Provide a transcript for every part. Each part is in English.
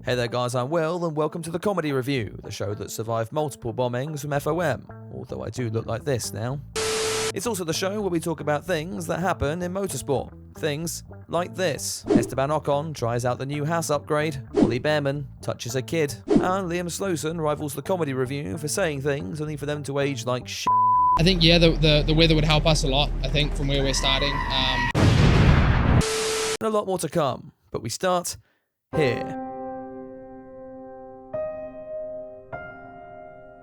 Hey there guys, I'm Will and welcome to the Comedy Review, the show that survived multiple bombings from FOM, although I do look like this now. It's also the show where we talk about things that happen in motorsport. Things like this. Esteban Ocon tries out the new Haas upgrade, Ollie Behrman touches a kid, and Liam Slowson rivals the Comedy Review for saying things only for them to age like shit. I think, yeah, the weather would help us a lot, I think, from where we're starting. And a lot more to come, but we start here.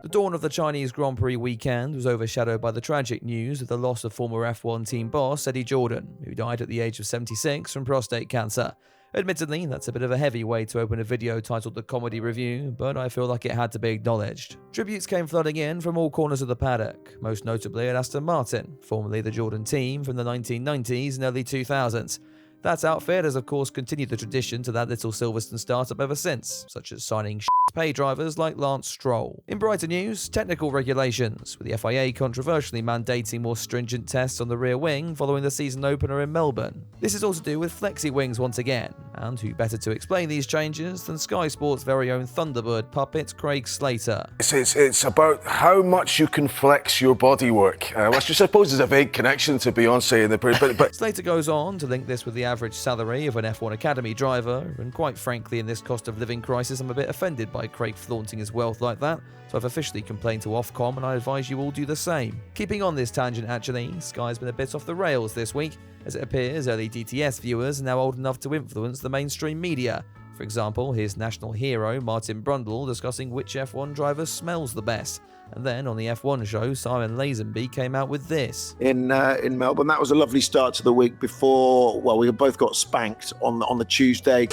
The dawn of the Chinese Grand Prix weekend was overshadowed by the tragic news of the loss of former F1 team boss Eddie Jordan, who died at the age of 76 from prostate cancer. Admittedly, that's a bit of a heavy way to open a video titled The Comedy Review, but I feel like it had to be acknowledged. Tributes came flooding in from all corners of the paddock, most notably at Aston Martin, formerly the Jordan team from the 1990s and early 2000s. That outfit has of course continued the tradition to that little Silverstone startup ever since, such as signing pay drivers like Lance Stroll. In brighter news, technical regulations, with the FIA controversially mandating more stringent tests on the rear wing following the season opener in Melbourne. This is all to do with flexi wings once again, and who better to explain these changes than Sky Sports' very own Thunderbird puppet Craig Slater. It's about how much you can flex your bodywork, which I suppose is a vague connection to Beyonce in the but Slater goes on to link this with the average salary of an F1 Academy driver, and quite frankly in this cost of living crisis I'm a bit offended by Craig flaunting his wealth like that, so I've officially complained to Ofcom and I advise you all do the same. Keeping on this tangent actually, Sky's been a bit off the rails this week, as it appears early DTS viewers are now old enough to influence the mainstream media. For example, here's national hero Martin Brundle discussing which F1 driver smells the best. And then on the F1 show, Simon Lazenby came out with this. In Melbourne, that was a lovely start to the week before, well, we both got spanked on the Tuesday.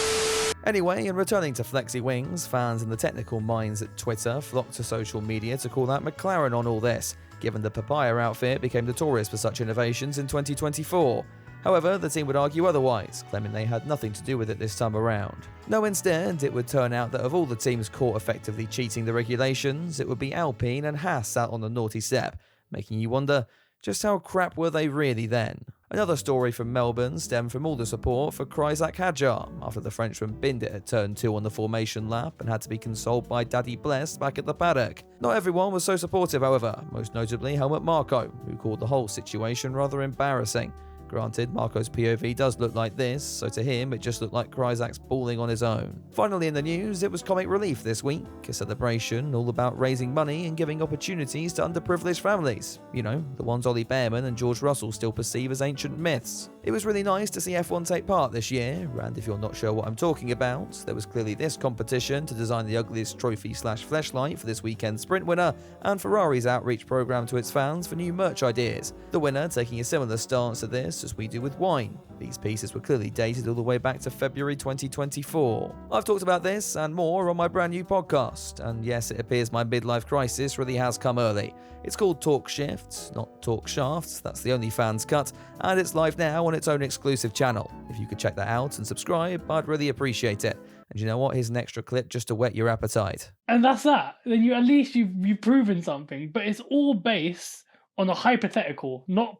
Anyway, in returning to flexi wings, fans and the technical minds at Twitter flocked to social media to call out McLaren on all this, given the papaya outfit became notorious for such innovations in 2024. However, the team would argue otherwise, claiming they had nothing to do with it this time around. No, instead, it would turn out that of all the teams caught effectively cheating the regulations, it would be Alpine and Haas out on the naughty step, making you wonder, just how crap were they really then? Another story from Melbourne stemmed from all the support for Kryzak Hadjar, after the Frenchman binned it at turn 2 on the formation lap and had to be consoled by Daddy Bless back at the paddock. Not everyone was so supportive, however, most notably Helmut Marko, who called the whole situation rather embarrassing. Granted, Marco's POV does look like this, so to him it just looked like Kryzak's balling on his own. Finally in the news, it was Comic Relief this week, a celebration all about raising money and giving opportunities to underprivileged families. You know, the ones Ollie Behrman and George Russell still perceive as ancient myths. It was really nice to see F1 take part this year, and if you're not sure what I'm talking about, there was clearly this competition to design the ugliest trophy/fleshlight for this weekend's sprint winner, and Ferrari's outreach program to its fans for new merch ideas. The winner taking a similar stance to this as we do with wine. These pieces were clearly dated all the way back to February 2024. I've talked about this and more on my brand new podcast, and yes, it appears my midlife crisis really has come early. It's called Talk Shifts, not Talk Shafts, that's the OnlyFans cut, and it's live now on its own exclusive channel. If you could check that out and subscribe, I'd really appreciate it. And you know what, here's an extra clip just to whet your appetite. And that's that. Then at least you've proven something, but it's all based on a hypothetical, not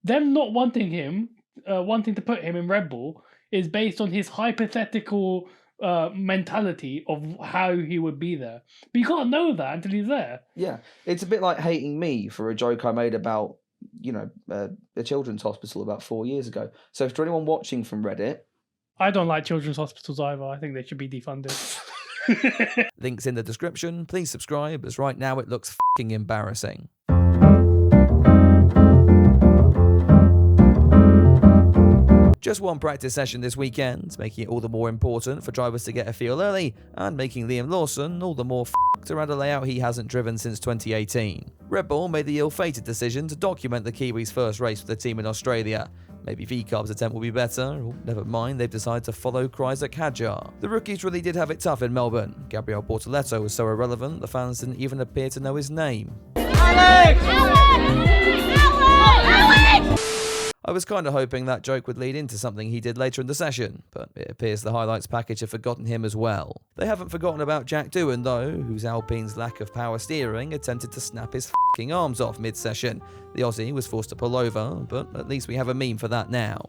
wanting him, wanting to put him in Red Bull is based on his hypothetical mentality of how he would be there. But you can't know that until he's there. Yeah, it's a bit like hating me for a joke I made about, a children's hospital about 4 years ago. So for anyone watching from Reddit... I don't like children's hospitals either. I think they should be defunded. Links in the description. Please subscribe, as right now it looks f***ing embarrassing. Just one practice session this weekend, making it all the more important for drivers to get a feel early, and making Liam Lawson all the more f***ed around a layout he hasn't driven since 2018. Red Bull made the ill-fated decision to document the Kiwis' first race with the team in Australia. Maybe V-Carb's attempt will be better, or never mind, they've decided to follow Kryzak Hadjar. The rookies really did have it tough in Melbourne. Gabriel Bortoletto was so irrelevant, the fans didn't even appear to know his name. Alex! I was kind of hoping that joke would lead into something he did later in the session, but it appears the highlights package have forgotten him as well. They haven't forgotten about Jack Doohan though, whose Alpine's lack of power steering attempted to snap his f***ing arms off mid-session. The Aussie was forced to pull over, but at least we have a meme for that now.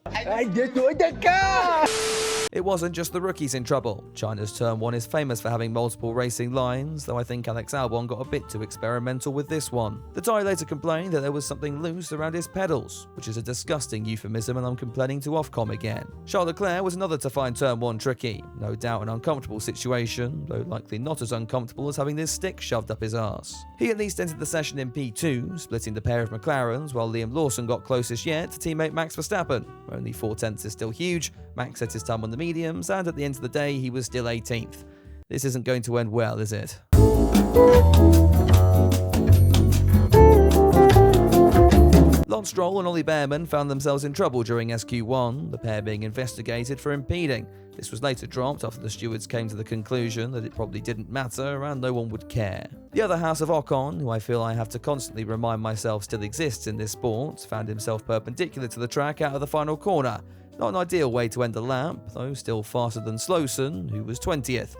It wasn't just the rookies in trouble. China's Turn 1 is famous for having multiple racing lines, though I think Alex Albon got a bit too experimental with this one. The Thai later complained that there was something loose around his pedals, which is a disgusting euphemism, and I'm complaining to Ofcom again. Charles Leclerc was another to find Turn 1 tricky. No doubt an uncomfortable situation, though likely not as uncomfortable as having this stick shoved up his arse. He at least entered the session in P2, splitting the pair of McLarens, while Liam Lawson got closest yet to teammate Max Verstappen. Only 4/10 is still huge. Max set his time on the mediums, and at the end of the day, he was still 18th. This isn't going to end well, is it? Lance Stroll and Ollie Behrman found themselves in trouble during SQ1, the pair being investigated for impeding. This was later dropped after the stewards came to the conclusion that it probably didn't matter and no one would care. The other house of Ocon, who I feel I have to constantly remind myself still exists in this sport, found himself perpendicular to the track out of the final corner. Not an ideal way to end the lap, though still faster than Slowson, who was 20th.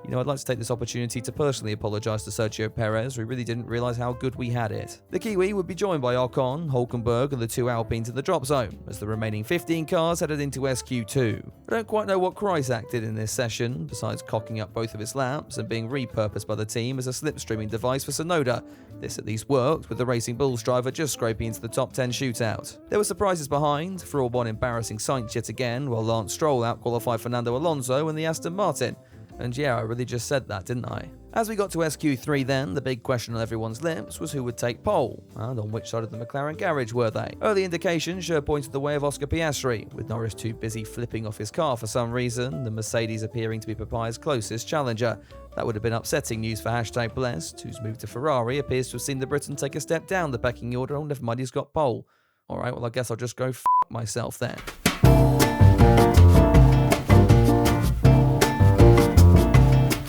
You know, I'd like to take this opportunity to personally apologise to Sergio Perez. We really didn't realise how good we had it. The Kiwi would be joined by Ocon, Hulkenberg and the two Alpines in the drop zone, as the remaining 15 cars headed into SQ2. I don't quite know what Kreisach did in this session, besides cocking up both of his laps and being repurposed by the team as a slipstreaming device for Tsunoda. This at least worked, with the Racing Bulls driver just scraping into the top 10 shootout. There were surprises behind, for all one embarrassing Sainz yet again, while Lance Stroll outqualified Fernando Alonso and the Aston Martin. And yeah, I really just said that, didn't I? As we got to SQ3 then, the big question on everyone's lips was who would take pole, and on which side of the McLaren garage were they? Early indications sure pointed the way of Oscar Piastri, with Norris too busy flipping off his car for some reason, the Mercedes appearing to be Papai's closest challenger. That would have been upsetting news for #Blessed, whose move to Ferrari appears to have seen the Briton take a step down the pecking order. Oh, never mind, he's got pole. Alright, well I guess I'll just go f*** myself then.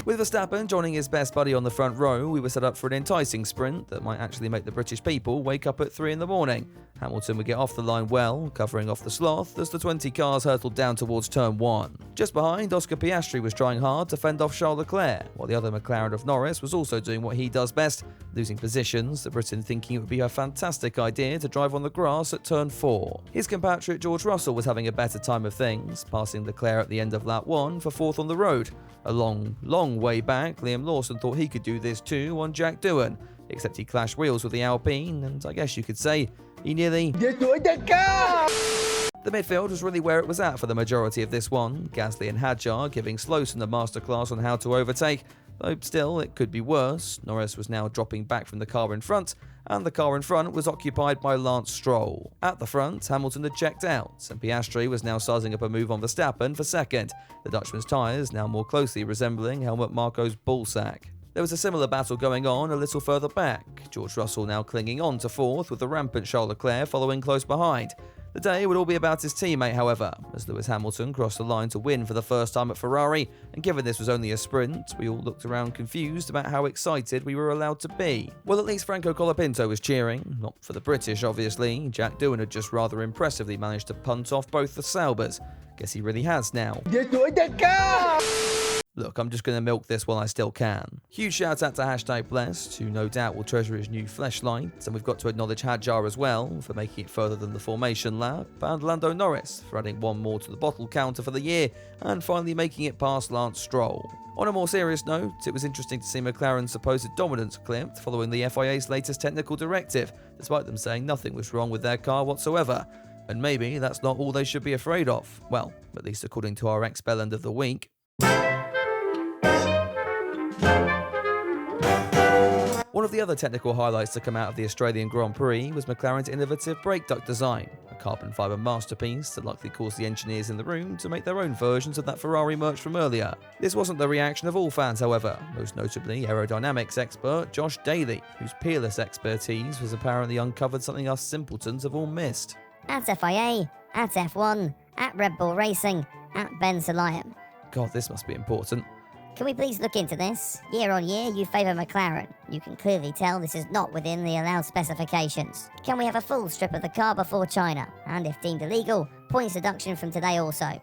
With Verstappen joining his best buddy on the front row, we were set up for an enticing sprint that might actually make the British people wake up at 3 in the morning. Hamilton would get off the line well, covering off the sloth as the 20 cars hurtled down towards Turn 1. Just behind, Oscar Piastri was trying hard to fend off Charles Leclerc, while the other McLaren of Norris was also doing what he does best, losing positions, the Briton thinking it would be a fantastic idea to drive on the grass at Turn 4. His compatriot George Russell was having a better time of things, passing Leclerc at the end of lap 1 for 4th on the road. A long way back, Liam Lawson thought he could do this too on Jack Doohan, except he clashed wheels with the Alpine, and I guess you could say he nearly destroyed the car! The midfield was really where it was at for the majority of this one, Gasly and Hadjar giving Slowson a masterclass on how to overtake, though still it could be worse. Norris was now dropping back from the car in front, and the car in front was occupied by Lance Stroll. At the front, Hamilton had checked out, and Piastri was now sizing up a move on Verstappen for second, the Dutchman's tyres now more closely resembling Helmut Marko's ballsack. There was a similar battle going on a little further back, George Russell now clinging on to 4th with the rampant Charles Leclerc following close behind. The day would all be about his teammate, however, as Lewis Hamilton crossed the line to win for the first time at Ferrari, and given this was only a sprint, we all looked around confused about how excited we were allowed to be. Well, at least Franco Colapinto was cheering, not for the British, obviously. Jack Doohan had just rather impressively managed to punt off both the Saubers. Guess he really has now. Look, I'm just going to milk this while I still can. Huge shout out to #Blessed, who no doubt will treasure his new fleshlight, and we've got to acknowledge Hadjar as well for making it further than the formation lap, and Lando Norris for adding one more to the bottle counter for the year, and finally making it past Lance Stroll. On a more serious note, it was interesting to see McLaren's supposed dominance clipped following the FIA's latest technical directive, despite them saying nothing was wrong with their car whatsoever. And maybe that's not all they should be afraid of. Well, at least according to our Expelland of the week. One of the other technical highlights to come out of the Australian Grand Prix was McLaren's innovative brake duct design, a carbon fibre masterpiece that likely caused the engineers in the room to make their own versions of that Ferrari merch from earlier. This wasn't the reaction of all fans, however, most notably aerodynamics expert Josh Daly, whose peerless expertise has apparently uncovered something us simpletons have all missed. At FIA, at F1, at Red Bull Racing, at Ben Sulayem. God, this must be important. Can we please look into this? Year on year, you favour McLaren. You can clearly tell this is not within the allowed specifications. Can we have a full strip of the car before China? And if deemed illegal, points deduction from today also. I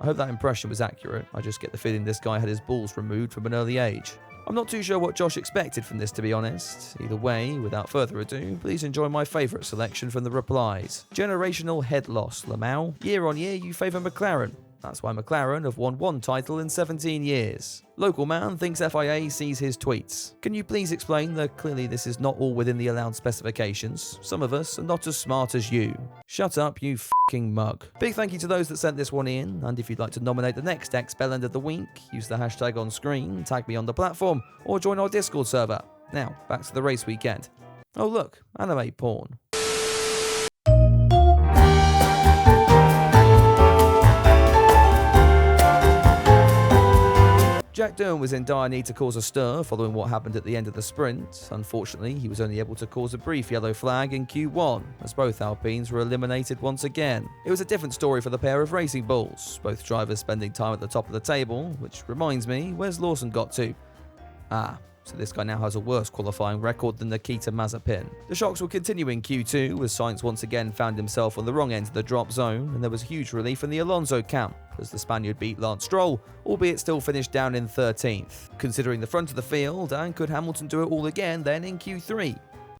hope that impression was accurate. I just get the feeling this guy had his balls removed from an early age. I'm not too sure what Josh expected from this, to be honest. Either way, without further ado, please enjoy my favourite selection from the replies. Generational head loss, Lamau. Year on year, you favour McLaren. That's why McLaren have won 1 title in 17 years. Local man thinks FIA sees his tweets. Can you please explain that clearly this is not all within the allowed specifications? Some of us are not as smart as you. Shut up, you f***ing mug. Big thank you to those that sent this one in, and if you'd like to nominate the next X-Bellend of the week, use the hashtag on screen, tag me on the platform, or join our Discord server. Now, back to the race weekend. Oh look, anime porn. Jack Doohan was in dire need to cause a stir following what happened at the end of the sprint. Unfortunately, he was only able to cause a brief yellow flag in Q1, as both Alpines were eliminated once again. It was a different story for the pair of racing bulls, both drivers spending time at the top of the table, which reminds me, where's Lawson got to? So this guy now has a worse qualifying record than Nikita Mazepin. The shocks will continue in Q2 as Sainz once again found himself on the wrong end of the drop zone, and there was huge relief in the Alonso camp as the Spaniard beat Lance Stroll, albeit still finished down in 13th. Considering the front of the field, and could Hamilton do it all again then in Q3?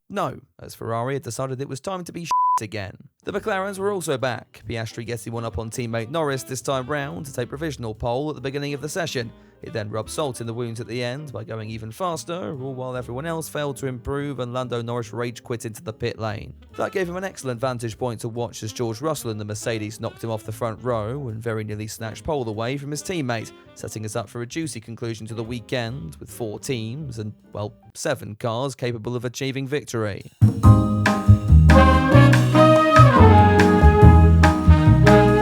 No, as Ferrari had decided it was time to be again. The McLarens were also back, Piastri getting one up on teammate Norris this time round to take provisional pole at the beginning of the session. It then rubbed salt in the wounds at the end by going even faster, all while everyone else failed to improve and Lando Norris rage quit into the pit lane. That gave him an excellent vantage point to watch as George Russell in the Mercedes knocked him off the front row and very nearly snatched pole away from his teammate, setting us up for a juicy conclusion to the weekend with 4 teams and, well, 7 cars capable of achieving victory.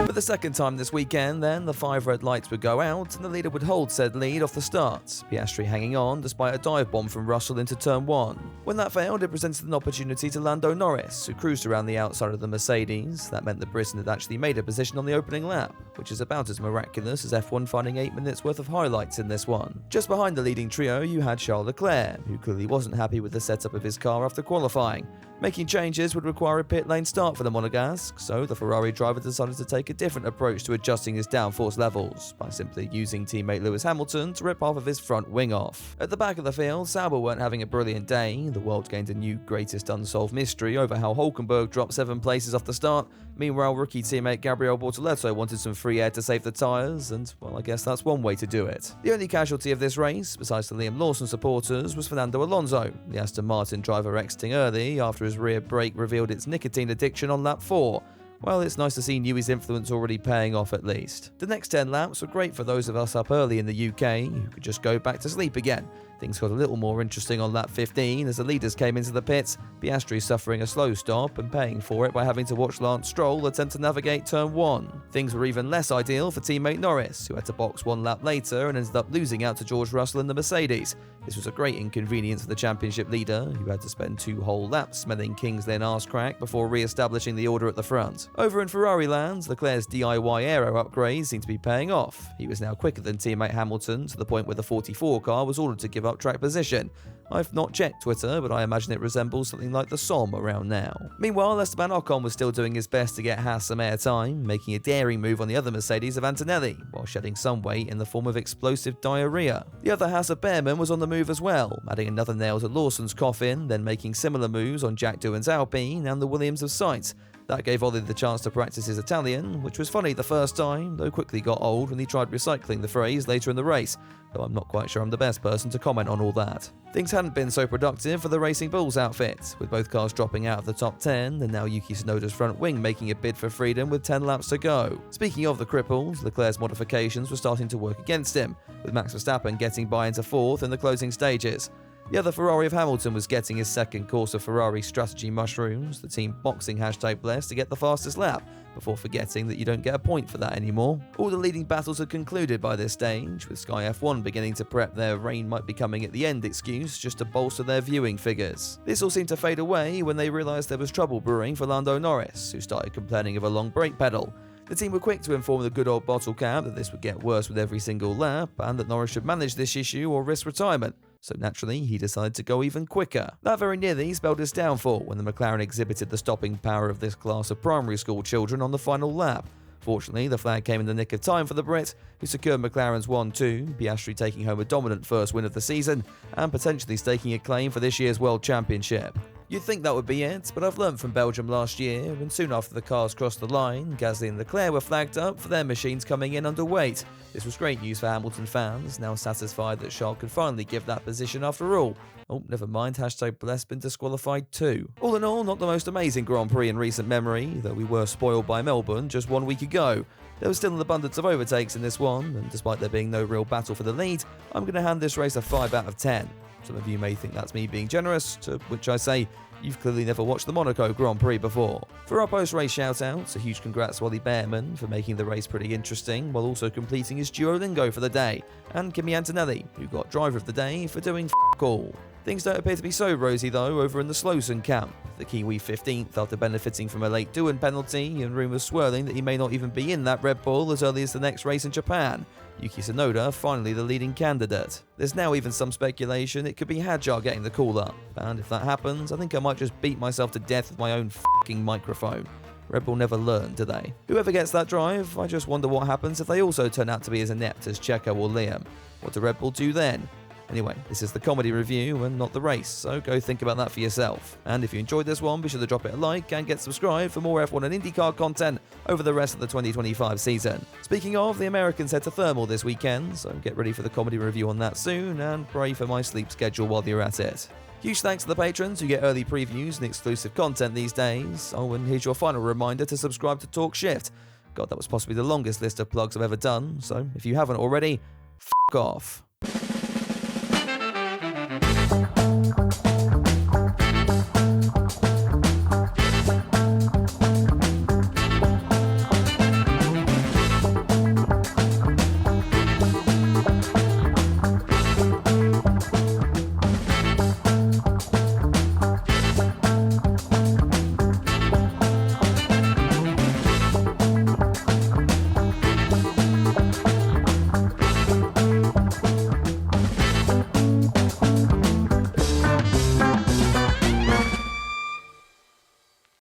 For the second time this weekend, then, the 5 red lights would go out and the leader would hold said lead off the start, Piastri hanging on despite a dive bomb from Russell into turn 1. When that failed, it presented an opportunity to Lando Norris, who cruised around the outside of the Mercedes. That meant the Briton had actually made a position on the opening lap, which is about as miraculous as F1 finding 8 minutes worth of highlights in this one. Just behind the leading trio, you had Charles Leclerc, who clearly wasn't happy with the setup of his car after qualifying. Making changes would require a pit lane start for the Monegasque, so the Ferrari driver decided to take a different approach to adjusting his downforce levels, by simply using teammate Lewis Hamilton to rip half of his front wing off. At the back of the field, Sauber weren't having a brilliant day. The world gained a new greatest unsolved mystery over how Hülkenberg dropped 7 places off the start. Meanwhile, rookie teammate Gabriel Bortoleto wanted some free air to save the tyres, and, well, I guess that's one way to do it. The only casualty of this race, besides the Liam Lawson supporters, was Fernando Alonso, the Aston Martin driver exiting early after his rear brake revealed its nicotine addiction on lap 4. Well, it's nice to see Newey's influence already paying off at least. The next 10 laps were great for those of us up early in the UK who could just go back to sleep again. Things got a little more interesting on lap 15 as the leaders came into the pits, Piastri suffering a slow stop and paying for it by having to watch Lance Stroll attempt to navigate turn 1. Things were even less ideal for teammate Norris, who had to box 1 lap later and ended up losing out to George Russell in the Mercedes. This was a great inconvenience for the championship leader, who had to spend 2 whole laps smelling King's Lynn arse crack before re-establishing the order at the front. Over in Ferrari land, Leclerc's DIY aero upgrades seemed to be paying off. He was now quicker than teammate Hamilton, to the point where the 44 car was ordered to give up track position. I've not checked Twitter, but I imagine it resembles something like the Somme around now. Meanwhile, Esteban Ocon was still doing his best to get Haas some airtime, making a daring move on the other Mercedes of Antonelli, while shedding some weight in the form of explosive diarrhea. The other Haas of Behrman was on the move as well, adding another nail to Lawson's coffin, then making similar moves on Jack Doohan's Alpine and the Williams of Sainz. That gave Ollie the chance to practice his Italian, which was funny the first time, though quickly got old when he tried recycling the phrase later in the race, though I'm not quite sure I'm the best person to comment on all that. Things hadn't been so productive for the Racing Bulls outfit, with both cars dropping out of the top 10, and now Yuki Tsunoda's front wing making a bid for freedom with 10 laps to go. Speaking of the cripples, Leclerc's modifications were starting to work against him, with Max Verstappen getting by into 4th in the closing stages. The other Ferrari of Hamilton was getting his second course of Ferrari strategy mushrooms, the team boxing #blessed to get the fastest lap, before forgetting that you don't get a point for that anymore. All the leading battles had concluded by this stage, with Sky F1 beginning to prep their rain might be coming at the end excuse just to bolster their viewing figures. This all seemed to fade away when they realised there was trouble brewing for Lando Norris, who started complaining of a long brake pedal. The team were quick to inform the good old bottle cap that this would get worse with every single lap, and that Norris should manage this issue or risk retirement. So naturally, he decided to go even quicker. That very nearly spelled his downfall when the McLaren exhibited the stopping power of this class of primary school children on the final lap. Fortunately, the flag came in the nick of time for the Brit, who secured McLaren's 1-2, Piastri taking home a dominant first win of the season, and potentially staking a claim for this year's World Championship. You'd think that would be it, but I've learnt from Belgium last year, and soon after the cars crossed the line, Gasly and Leclerc were flagged up for their machines coming in underweight. This was great news for Hamilton fans, now satisfied that Charles could finally give that position after all. Oh, never mind, #Bless been disqualified too. All in all, not the most amazing Grand Prix in recent memory, though we were spoiled by Melbourne just 1 week ago. There was still an abundance of overtakes in this one, and despite there being no real battle for the lead, I'm going to hand this race a 5 out of 10. Some of you may think that's me being generous, to which I say, you've clearly never watched the Monaco Grand Prix before. For our post-race shout-outs, a huge congrats to Ollie Behrman for making the race pretty interesting, while also completing his Duolingo for the day, and Kimi Antonelli, who got driver of the day for doing all. Things don't appear to be so rosy though over in the Slowson camp. The Kiwi 15th after benefiting from a late Doohan penalty, and rumours swirling that he may not even be in that Red Bull as early as the next race in Japan. Yuki Tsunoda finally the leading candidate. There's now even some speculation it could be Hadjar getting the call up, and if that happens, I think I might just beat myself to death with my own f***ing microphone. Red Bull never learn, do they? Whoever gets that drive, I just wonder what happens if they also turn out to be as inept as Checo or Liam. What do Red Bull do then? Anyway, this is the comedy review and not the race, so go think about that for yourself. And if you enjoyed this one, be sure to drop it a like and get subscribed for more F1 and IndyCar content over the rest of the 2025 season. Speaking of, the Americans head to Thermal this weekend, so get ready for the comedy review on that soon, and pray for my sleep schedule while you're at it. Huge thanks to the patrons who get early previews and exclusive content these days. Oh, and here's your final reminder to subscribe to Talk Shift. God, that was possibly the longest list of plugs I've ever done, so if you haven't already, f*** off.